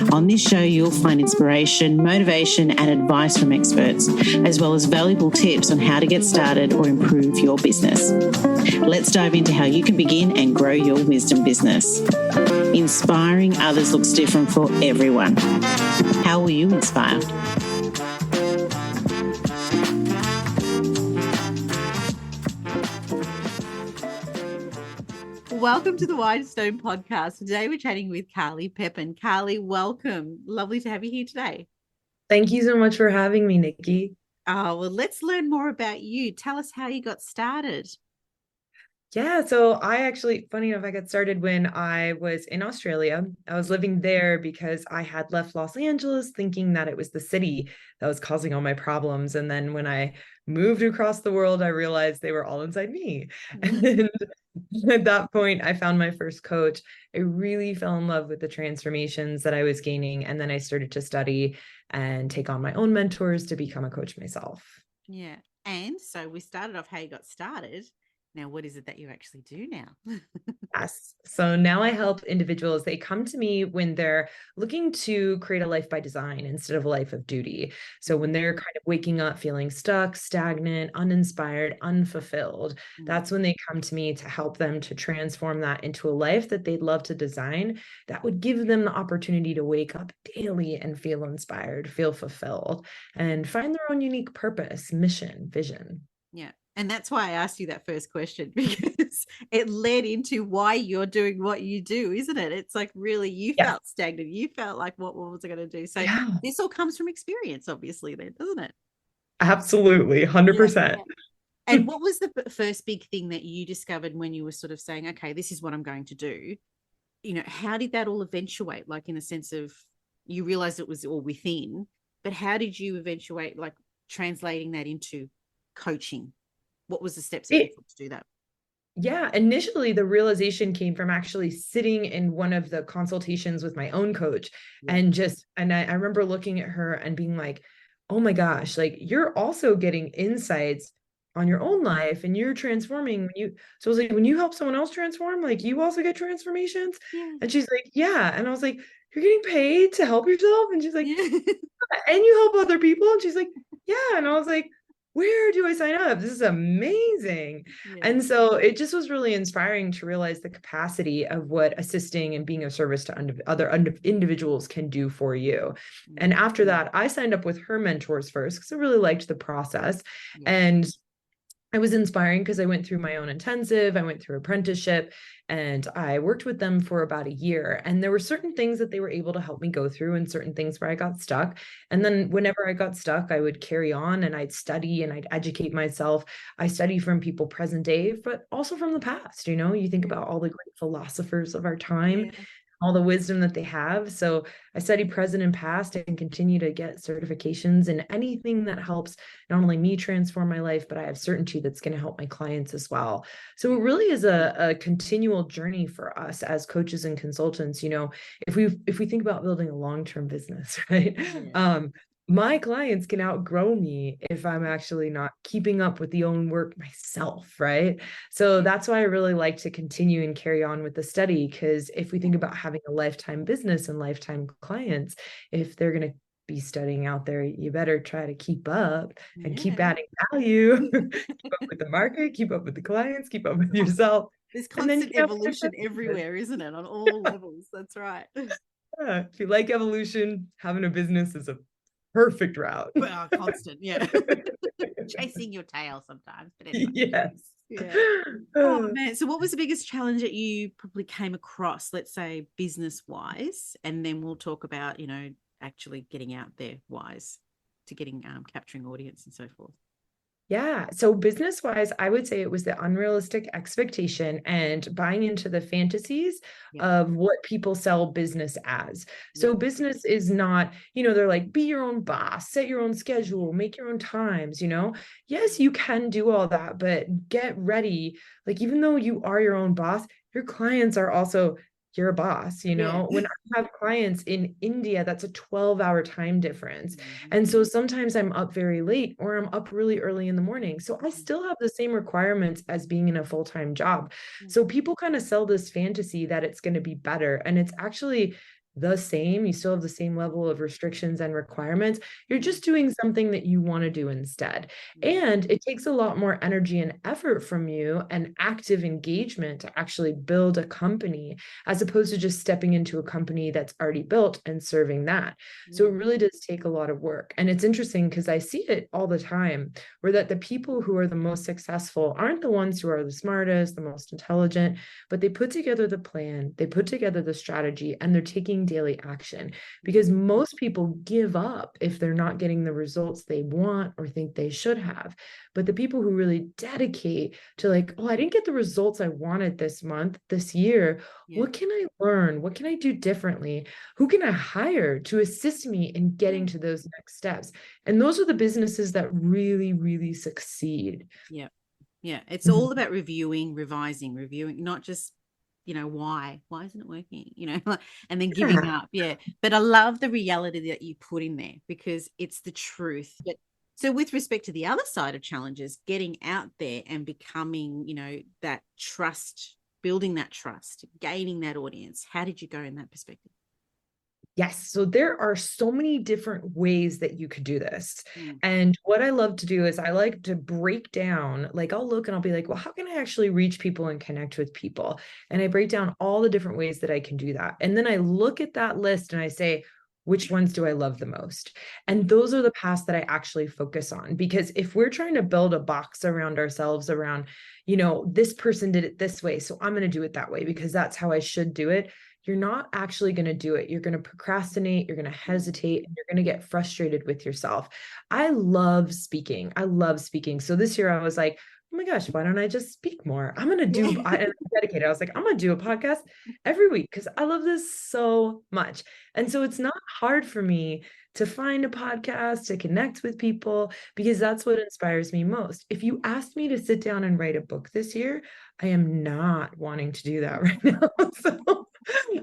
On this show, you'll find inspiration, motivation, and advice from experts, as well as valuable tips on how to get started or improve your business. Let's dive into how you can begin and grow your wisdom business. Inspiring others looks different for everyone. How will you inspire? Welcome to the WISDOME podcast. Today we're chatting with Carly Pepin. Carly, welcome. Lovely to have you here today. Thank you so much for having me, Nikki. Oh, well, let's learn more about you. Tell us how you got started. Yeah, so I actually, funny enough, I got started when I was in Australia. I was living there because I had left Los Angeles thinking that it was the city that was causing all my problems. And then when I moved across the world, I realized they were all inside me. And at that point, I found my first coach. I really fell in love with the transformations that I was gaining. And then I started to study and take on my own mentors to become a coach myself. Yeah. And so we started off how you got started. Now, what is it that you actually do now? Yes. So now I help individuals. They come to me when they're looking to create a life by design instead of a life of duty. So when they're kind of waking up feeling stuck, stagnant, uninspired, unfulfilled, that's when they come to me to help them to transform that into a life that they'd love to design that would give them the opportunity to wake up daily and feel inspired, feel fulfilled, and find their own unique purpose, mission, vision. Yeah. And that's why I asked you that first question, because it led into why you're doing what you do, isn't it? It's like really you felt stagnant. You felt like, what was I going to do? So this all comes from experience, obviously, then, doesn't it? Absolutely. 100%. Yeah. And what was the first big thing that you discovered when you were sort of saying, okay, this is what I'm going to do? You know, how did that all eventuate? Like in a sense of you realized it was all within, but how did you eventuate, like translating that into coaching? What was the steps that you took to do that? Yeah, initially the realization came from actually sitting in one of the consultations with my own coach and I remember looking at her and being like, oh my gosh, like you're also getting insights on your own life and you're transforming so I was like, when you help someone else transform, like you also get transformations. And she's like, yeah. And I was like, you're getting paid to help yourself? And she's like, and you help other people? And she's like, yeah. And I was like, where do I sign up? This is amazing. And so it just was really inspiring to realize the capacity of what assisting and being of service to other individuals can do for you. And after that, I signed up with her mentors first because I really liked the process. And it was inspiring because I went through my own intensive, I went through apprenticeship, and I worked with them for about a year. And there were certain things that they were able to help me go through and certain things where I got stuck. And then whenever I got stuck, I would carry on and I'd study and I'd educate myself. I study from people present day, but also from the past. You know, you think about all the great philosophers of our time. All the wisdom that they have. So I study present and past and continue to get certifications in anything that helps not only me transform my life, but I have certainty that's going to help my clients as well. So it really is a continual journey for us as coaches and consultants. You know, if we think about building a long-term business, right? My clients can outgrow me if I'm actually not keeping up with the own work myself, right? So that's why I really like to continue and carry on with the study, because if we think about having a lifetime business and lifetime clients, if they're going to be studying out there, you better try to keep up and keep adding value, keep up with the market, keep up with the clients, keep up with yourself. There's constant evolution everywhere, isn't it? On all levels. That's right. Yeah. If you like evolution, having a business is a perfect route. Well, constant, chasing your tail sometimes, but anyway. Yes. Oh man. So what was the biggest challenge that you probably came across, let's say business wise, and then we'll talk about, you know, actually getting out there wise to getting capturing audience and so forth? Yeah. So business wise, I would say it was the unrealistic expectation and buying into the fantasies of what people sell business as. So business is not, you know, they're like, be your own boss, set your own schedule, make your own times, you know. Yes, you can do all that, but get ready. Like, even though you are your own boss, your clients are also your boss, you know. When I have clients in India, that's a 12-hour time difference. And so sometimes I'm up very late or I'm up really early in the morning. So I still have the same requirements as being in a full-time job. So people kind of sell this fantasy that it's going to be better. And it's actually the same. You still have the same level of restrictions and requirements. You're just doing something that you want to do instead. And it takes a lot more energy and effort from you and active engagement to actually build a company, as opposed to just stepping into a company that's already built and serving that. So it really does take a lot of work. And it's interesting because I see it all the time, where that the people who are the most successful aren't the ones who are the smartest, the most intelligent, but they put together the plan, they put together the strategy, and they're taking daily action. Because most people give up if they're not getting the results they want or think they should have. But the people who really dedicate to like, oh, I didn't get the results I wanted this month, this year. What can I learn? What can I do differently? Who can I hire to assist me in getting to those next steps? And those are the businesses that really, really succeed. Yeah. It's all about reviewing, reviewing, not just, why isn't it working, and then giving up. But I love the reality that you put in there, because it's the truth. But so with respect to the other side of challenges, getting out there and becoming, that trust, building that trust, gaining that audience, how did you go in that perspective? Yes. So there are so many different ways that you could do this. And what I love to do is I like to break down, like I'll look and I'll be like, well, how can I actually reach people and connect with people? And I break down all the different ways that I can do that. And then I look at that list and I say, which ones do I love the most? And those are the paths that I actually focus on. Because if we're trying to build a box around ourselves around, this person did it this way, so I'm going to do it that way because that's how I should do it, you're not actually going to do it. You're going to procrastinate, you're going to hesitate, and you're going to get frustrated with yourself. I love speaking. So this year I was like, oh my gosh, why don't I just speak more? I'm going to do, and I'm dedicated. I was like, I'm going to do a podcast every week because I love this so much. And so it's not hard for me to find a podcast, to connect with people, because that's what inspires me most. If you asked me to sit down and write a book this year, I am not wanting to do that right now. So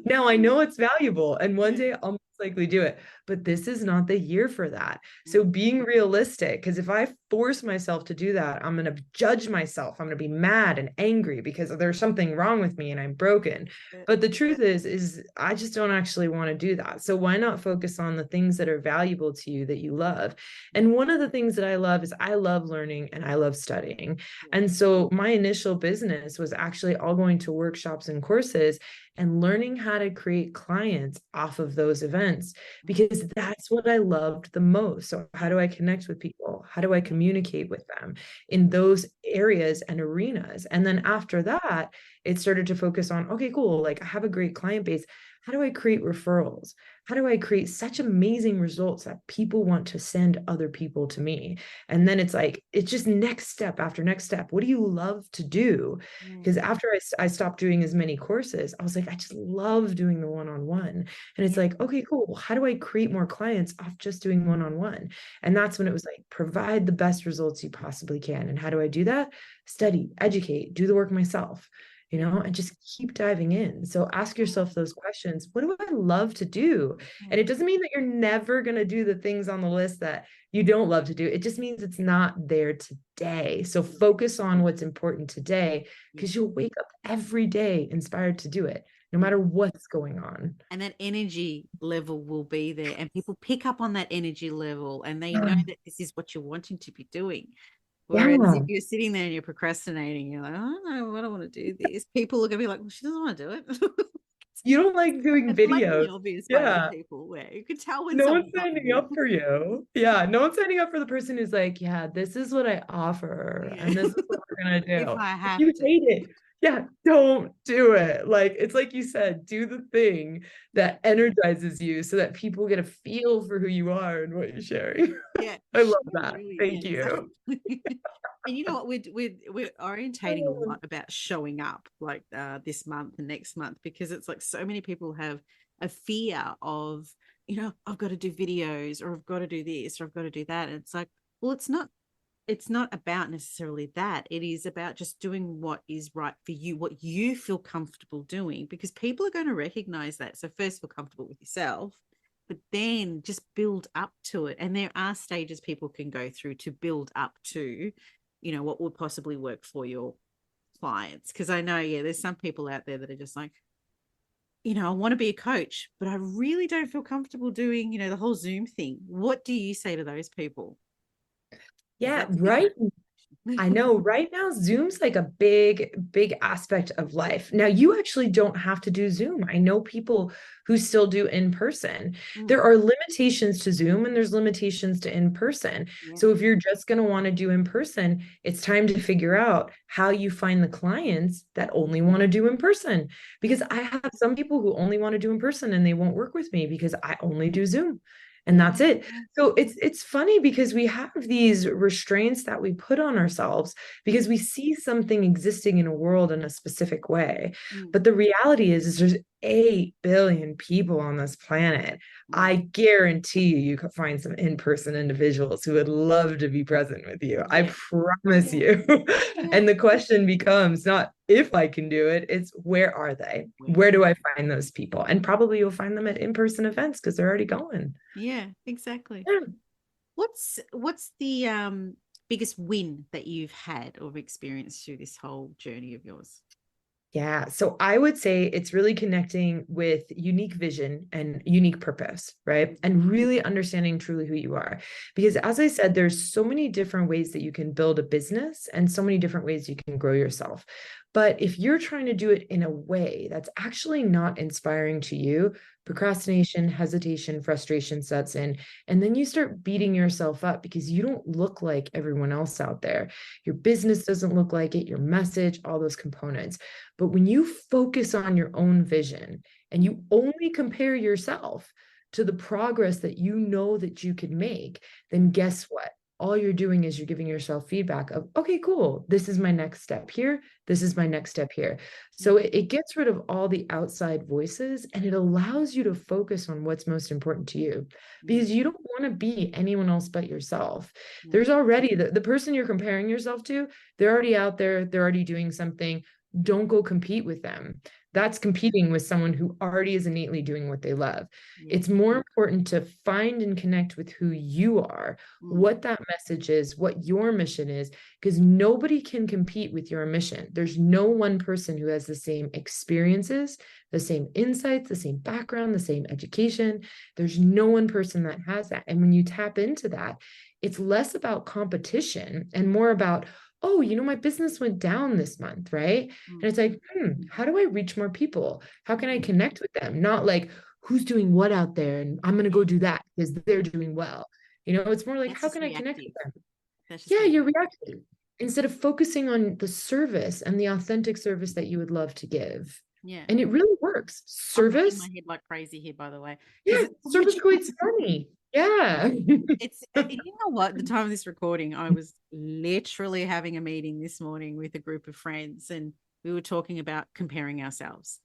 now I know it's valuable, and one day I'll most likely do it, but this is not the year for that. So being realistic, because if I force myself to do that, I'm going to judge myself. I'm going to be mad and angry because there's something wrong with me and I'm broken. But the truth is I just don't actually want to do that. So why not focus on the things that are valuable to you, that you love? And one of the things that I love is I love learning and I love studying. And so my initial business was actually all going to workshops and courses and learning how to create clients off of those events, because that's what I loved the most. So how do I connect with people? How do I communicate with them in those areas and arenas? And then after that, it started to focus on, okay, cool. Like I have a great client base. How do I create referrals? How do I create such amazing results that people want to send other people to me? And then it's like, it's just next step after next step. What do you love to do? Because after I stopped doing as many courses, I was like, I just love doing the one-on-one. And it's like, okay, cool. How do I create more clients off just doing one-on-one? And that's when it was like, provide the best results you possibly can. And how do I do that? Study, educate, do the work myself, and just keep diving in. So ask yourself those questions. What do I love to do? And it doesn't mean that you're never going to do the things on the list that you don't love to do. It just means it's not there today. So focus on what's important today, because you'll wake up every day inspired to do it, no matter what's going on. And that energy level will be there, and people pick up on that energy level, and they know that this is what you're wanting to be doing. Whereas if you're sitting there and you're procrastinating, you're like, I don't know, I don't want to do this. People are going to be like, well, she doesn't want to do it. You don't like doing videos. Obvious by other people, where you could tell when no one's signing up for you. No one's signing up for the person who's like, yeah, this is what I offer, and this is what we're going to do. If I have you to. hate it, don't do it. Like, it's like you said, do the thing that energizes you so that people get a feel for who you are and what you're sharing. I love that. Really, Thank you. Exactly. And you know what, we're orientating a lot about showing up, like this month and next month, because it's like so many people have a fear of, I've got to do videos, or I've got to do this, or I've got to do that. And it's like, well, it's not about necessarily that. It is about just doing what is right for you, what you feel comfortable doing, because people are going to recognize that. So first, feel comfortable with yourself, but then just build up to it. And there are stages people can go through to build up to, what would possibly work for your clients. Because I know, there's some people out there that are just like, I want to be a coach, but I really don't feel comfortable doing, the whole Zoom thing. What do you say to those people? Yeah, That's a big right. one. I know right now Zoom's like a big, big aspect of life. Now, you actually don't have to do Zoom. I know people who still do in person. Mm, There are limitations to Zoom and there's limitations to in person. yeah. So if you're just going to want to do in person, it's time to figure out how you find the clients that only want to do in person. Because I have some people who only want to do in person and they won't work with me because I only do Zoom. And that's it. So it's funny because we have these restraints that we put on ourselves because we see something existing in a world in a specific way. Mm, But the reality is there's 8 billion people on this planet. mm, I guarantee you could find some in-person individuals who would love to be present with you. I yeah. promise Yeah. you. Yeah. And the question becomes not if I can do it, it's where are they? Where? Where do I find those people? And probably you'll find them at in-person events because they're already going. Yeah, exactly. Yeah. What's the biggest win that you've had or experienced through this whole journey of yours? Yeah. So I would say it's really connecting with unique vision and unique purpose, right? And really understanding truly who you are. Because as I said, there's so many different ways that you can build a business and so many different ways you can grow yourself. But if you're trying to do it in a way that's actually not inspiring to you, procrastination, hesitation, frustration sets in. And then you start beating yourself up because you don't look like everyone else out there. Your business doesn't look like it, your message, all those components. But when you focus on your own vision and you only compare yourself to the progress that you know that you can make, then guess what? All you're doing is you're giving yourself feedback of, okay, cool. This is my next step here. This is my next step here. So it gets rid of all the outside voices and it allows you to focus on what's most important to you because you don't want to be anyone else but yourself. There's already the person you're comparing yourself to, they're already out there, they're already doing something. Don't go compete with them. That's competing with someone who already is innately doing what they love. Yeah. It's more important to find and connect with who you are, what that message is, what your mission is, because nobody can compete with your mission. There's no one person who has the same experiences, the same insights, the same background, the same education. There's no one person that has that. And when you tap into that, it's less about competition and more about, oh, my business went down this month, right? And it's like, how do I reach more people? How can I connect with them? Not like who's doing what out there and I'm going to go do that because they're doing well. It's more like, That's how just can I connect reactive. with them? That's just Yeah, you're reactive. reacting instead of focusing on the service and the authentic service that you would love to give. Yeah. And it really works. I'm nodding my Service. head like crazy here, by the way, because Yeah, it's service creates money. Yeah. you know what? The time of this recording, I was literally having a meeting this morning with a group of friends, and we were talking about comparing ourselves.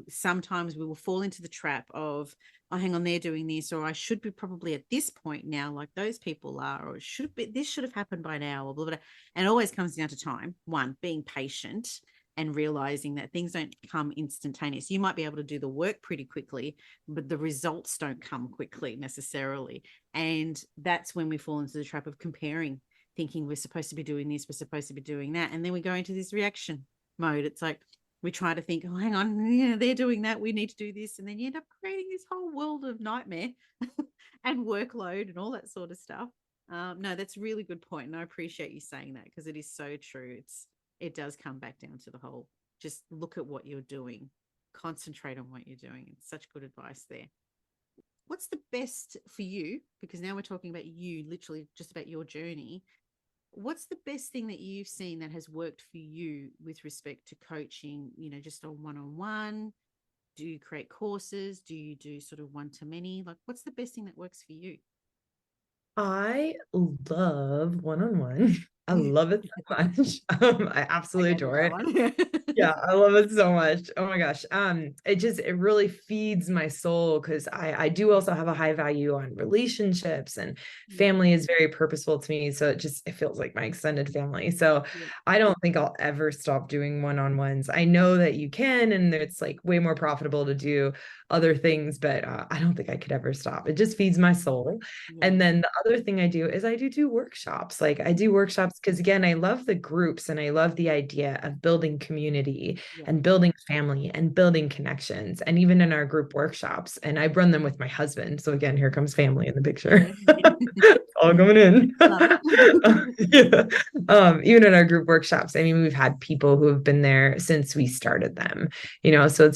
Sometimes we will fall into the trap of, oh, hang on, they're doing this, or I should be probably at this point now, like those people are, or this should have happened by now, or blah, blah, blah. And it always comes down to time. One, being patient and realizing that things don't come instantaneous. You might be able to do the work pretty quickly, but the results don't come quickly necessarily. And that's when we fall into the trap of comparing, thinking we're supposed to be doing this, we're supposed to be doing that. And then we go into this reaction mode. It's like we try to think, oh, hang on, they're doing that, we need to do this. And then you end up creating this whole world of nightmare and workload and all that sort of stuff. No, that's a really good point. And I appreciate you saying that because it is so true. It does come back down to the whole, just look at what you're doing, concentrate on what you're doing. It's such good advice there. What's the best for you? Because now we're talking about you, literally just about your journey. What's the best thing that you've seen that has worked for you with respect to coaching, just on one-on-one? Do you create courses? Do you do sort of one-to-many? Like, what's the best thing that works for you? I love one-on-one. I love it so much. I I absolutely go with adore that it. one. Yeah, I love it so much. Oh my gosh. It really feeds my soul because I do also have a high value on relationships and family is very purposeful to me. So it feels like my extended family. So Yeah. I don't think I'll ever stop doing one-on-ones. I know that you can, and it's like way more profitable to do other things, but I don't think I could ever stop. It just feeds my soul. Yeah. And then the other thing I do is I do workshops. Like I do workshops because again, I love the groups and I love the idea of building community community and building family and building connections. And even in our group workshops, and I run them with my husband. So again, here comes family in the picture. All going in. Even in our group workshops, I mean, we've had people who have been there since we started them, so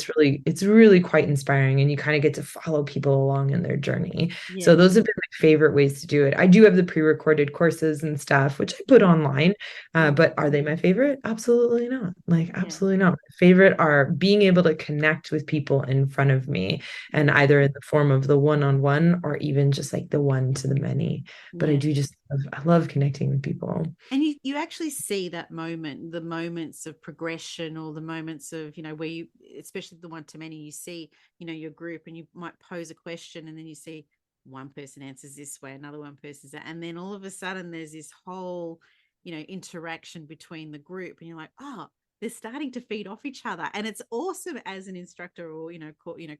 it's really quite inspiring, and you kind of get to follow people along in their journey. So those have been my favorite ways to do it. I do have the pre-recorded courses and stuff, which I put online, but are they my favorite? Absolutely not. Absolutely not. My favorite are being able to connect with people in front of me, and either in the form of the one-on-one or even just like the one to the many. But I love connecting with people. And you actually see that moment, the moments of progression, or the moments of, where you, especially the one to many, you see, your group, and you might pose a question, and then you see one person answers this way, another one person's that, and then all of a sudden there's this whole, interaction between the group, and you're like, oh, they're starting to feed off each other. And it's awesome as an instructor or,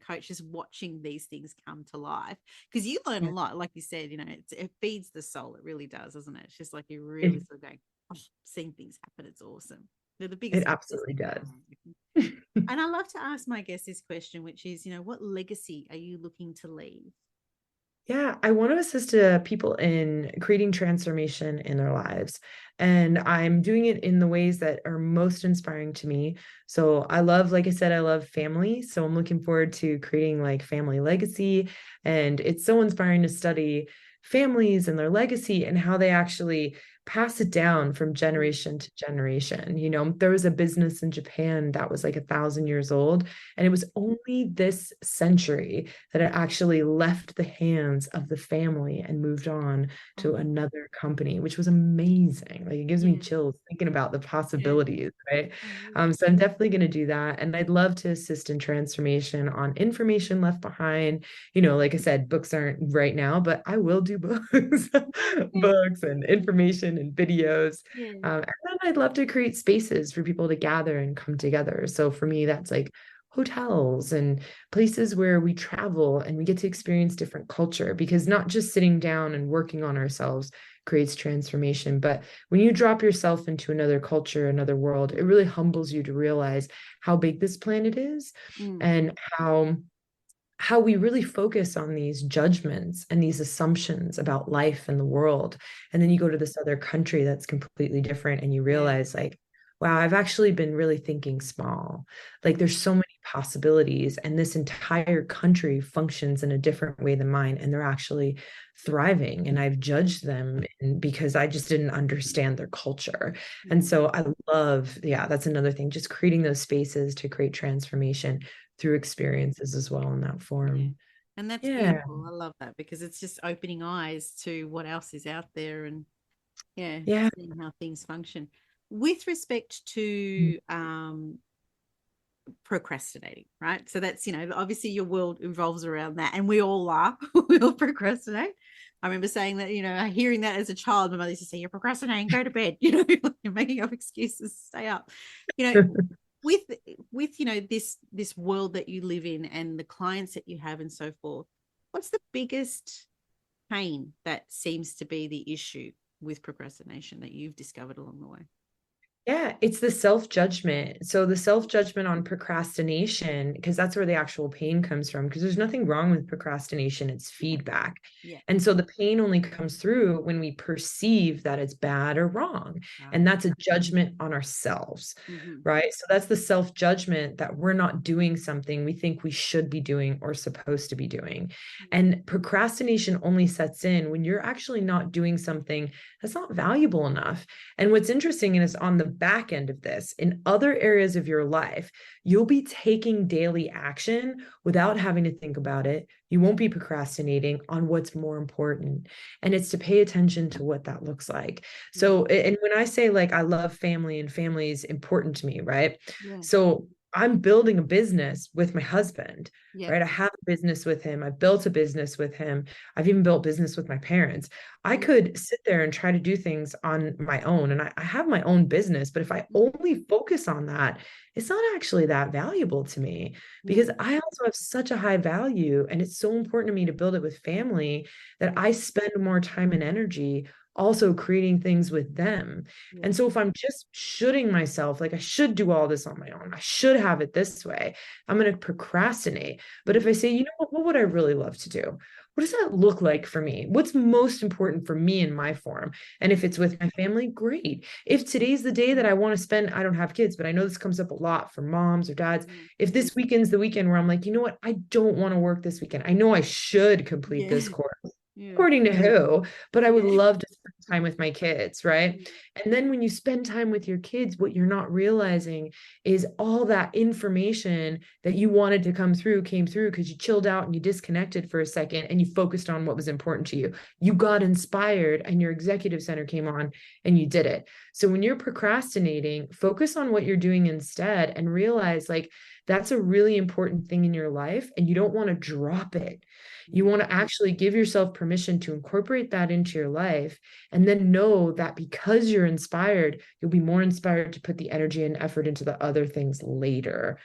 coach, just watching these things come to life, because you learn a lot. Like you said, it feeds the soul. It really does, doesn't it? It's just like you're really sort of going, oh, seeing things happen. It's awesome. They're the biggest. It absolutely does. And I love to ask my guests this question, which is, what legacy are you looking to leave? Yeah, I want to assist people in creating transformation in their lives. And I'm doing it in the ways that are most inspiring to me. So like I said, I love family. So I'm looking forward to creating like family legacy. And it's so inspiring to study families and their legacy and how they actually pass it down from generation to generation. There was a business in Japan that was like 1,000 years old, and it was only this century that it actually left the hands of the family and moved on to another company, which was amazing. Like, it gives me chills thinking about the possibilities, right? So I'm definitely going to do that. And I'd love to assist in transformation on information left behind. Like I said, books aren't right now, but I will do books, books and information and videos. And then I'd love to create spaces for people to gather and come together. So for me, that's like hotels and places where we travel and we get to experience different culture, because not just sitting down and working on ourselves creates transformation, but when you drop yourself into another culture, another world, it really humbles you to realize how big this planet is, and how we really focus on these judgments and these assumptions about life and the world. And then you go to this other country that's completely different, and you realize like, wow, I've actually been really thinking small. Like, there's so many possibilities, and this entire country functions in a different way than mine, and they're actually thriving. And I've judged them because I just didn't understand their culture. And so I love, that's another thing, just creating those spaces to create transformation through experiences as well in that form. And that's beautiful. I love that, because it's just opening eyes to what else is out there, and seeing how things function. With respect to procrastinating, right? So that's, obviously your world revolves around that, and we all we all procrastinate. I remember saying that, hearing that as a child, my mother used to say, you're procrastinating, go to bed, you're making up excuses to stay up, with this world that you live in and the clients that you have and so forth. What's the biggest pain that seems to be the issue with procrastination that you've discovered along the way? Yeah, it's the self-judgment. So the self-judgment on procrastination, because that's where the actual pain comes from, because there's nothing wrong with procrastination. It's feedback. And so the pain only comes through when we perceive that it's bad or wrong. And that's a judgment on ourselves, right? So that's the self-judgment that we're not doing something we think we should be doing or supposed to be doing. And procrastination only sets in when you're actually not doing something that's not valuable enough. And what's interesting is, on the back end of this, in other areas of your life, you'll be taking daily action without having to think about it. You won't be procrastinating on what's more important. And it's to pay attention to what that looks like. So, and when I say like, I love family and family is important to me, right? So I'm building a business with my husband, right? I have a business with him. I built a business with him. I've even built business with my parents. I could sit there and try to do things on my own. And I have my own business, but if I only focus on that, it's not actually that valuable to me, because I also have such a high value. And it's so important to me to build it with family that I spend more time and energy also creating things with them. Yeah. And so if I'm just shoulding myself, like I should do all this on my own, I should have it this way, I'm going to procrastinate. But if I say, you know what would I really love to do? What does that look like for me? What's most important for me in my form? And if it's with my family, great. If today's the day that I want to spend, I don't have kids, but I know this comes up a lot for moms or dads. If this weekend's the weekend where I'm like, you know what, I don't want to work this weekend. I know I should complete this course. According to who, but I would love to spend time with my kids, right? And then when you spend time with your kids, what you're not realizing is all that information that you wanted to come through came through because you chilled out and you disconnected for a second and you focused on what was important to you. You got inspired and your executive center came on and you did it. So when you're procrastinating, focus on what you're doing instead and realize like that's a really important thing in your life and you don't want to drop it. You want to actually give yourself permission to incorporate that into your life and then know that because you're inspired, you'll be more inspired to put the energy and effort into the other things later,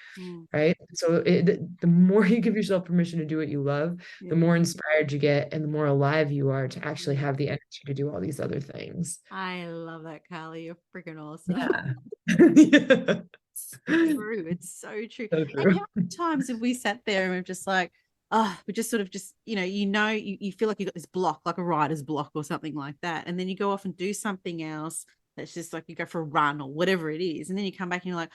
right? So the more you give yourself permission to do what you love, the more inspired you get and the more alive you are to actually have the energy to do all these other things. I love that, Carly. You're freaking awesome. Yeah. So true. It's so true. And how many times have we sat there and we're just like, oh, we just sort of just, you feel like you've got this block, like a writer's block or something like that. And then you go off and do something else that's just like you go for a run or whatever it is. And then you come back and you're like,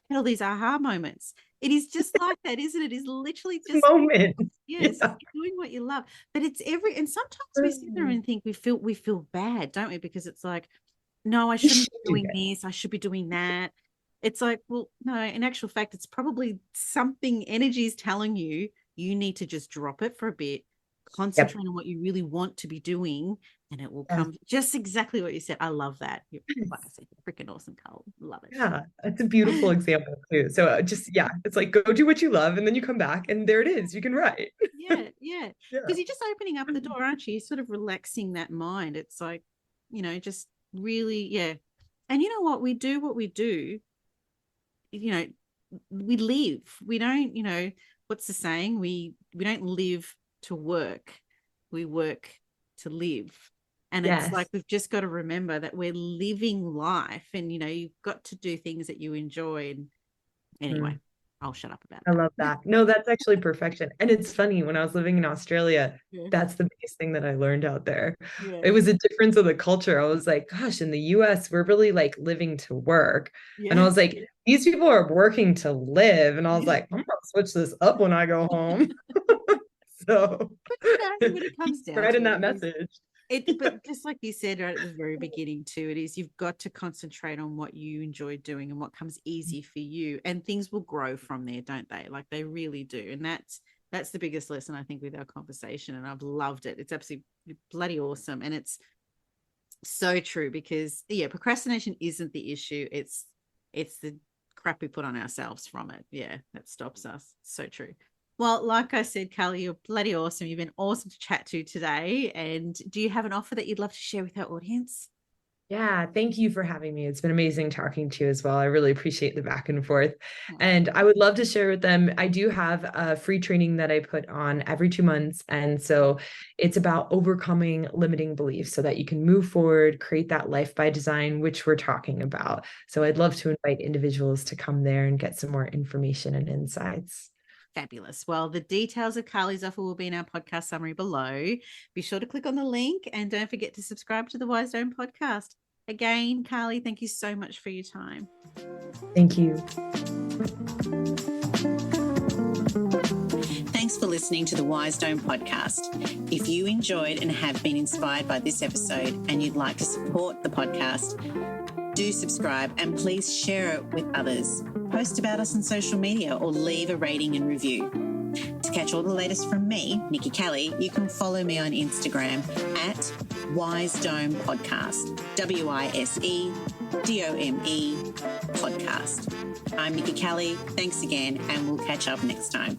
I had all these aha moments. It is just like that, isn't it? It's literally just moment. Yes, doing what you love. But it's and sometimes we sit there and think we feel bad, don't we? Because it's like, no, I shouldn't be doing this. I should be doing that. It's like, well, no, in actual fact, it's probably something energy is telling you need to just drop it for a bit, concentrate on what you really want to be doing, and it will come just exactly what you said. I love that. You're, like I said, freaking awesome, Carl. Love it. Yeah, it's a beautiful example too. So it's like go do what you love and then you come back and there it is. You can write. Yeah. Because you're just opening up the door, aren't you? You're sort of relaxing that mind. It's like, just really, And you know what? We do what we do. We live. We don't, what's the saying? We don't live to work. We work to live. And it's like we've just got to remember that we're living life and, you've got to do things that you enjoy. And anyway, I'll shut up about that. I love that. No, that's actually perfection. And it's funny, when I was living in Australia, that's the biggest thing that I learned out there. It was a difference of the culture. I was like, gosh, in the US, we're really like living to work. And I was like, these people are working to live. And I was like, I'm going to switch this up when I go home. So when it comes down right in that message. But just like you said right at the very beginning too, it is you've got to concentrate on what you enjoy doing and what comes easy for you, and things will grow from there, don't they? Like they really do. And that's the biggest lesson I think with our conversation, and I've loved it. It's absolutely bloody awesome, and it's so true because procrastination isn't the issue. It's the crap we put on ourselves from it. That stops us. So true. Well, like I said, Carly, you're bloody awesome. You've been awesome to chat to today. And do you have an offer that you'd love to share with our audience? Yeah, thank you for having me. It's been amazing talking to you as well. I really appreciate the back and forth. And I would love to share with them. I do have a free training that I put on every 2 months. And so it's about overcoming limiting beliefs so that you can move forward, create that life by design, which we're talking about. So I'd love to invite individuals to come there and get some more information and insights. Fabulous. Well, the details of Carly's offer will be in our podcast summary below. Be sure to click on the link and don't forget to subscribe to the WISDOME podcast. Again, Carly, thank you so much for your time. Thank you. Thanks for listening to the WISDOME podcast. If you enjoyed and have been inspired by this episode and you'd like to support the podcast, do subscribe and please share it with others. Post about us on social media or leave a rating and review. To catch all the latest from me, Nikki Carly, you can follow me on Instagram at WISDOME Podcast, WISEDOME Podcast. I'm Nikki Carly. Thanks again, and we'll catch up next time.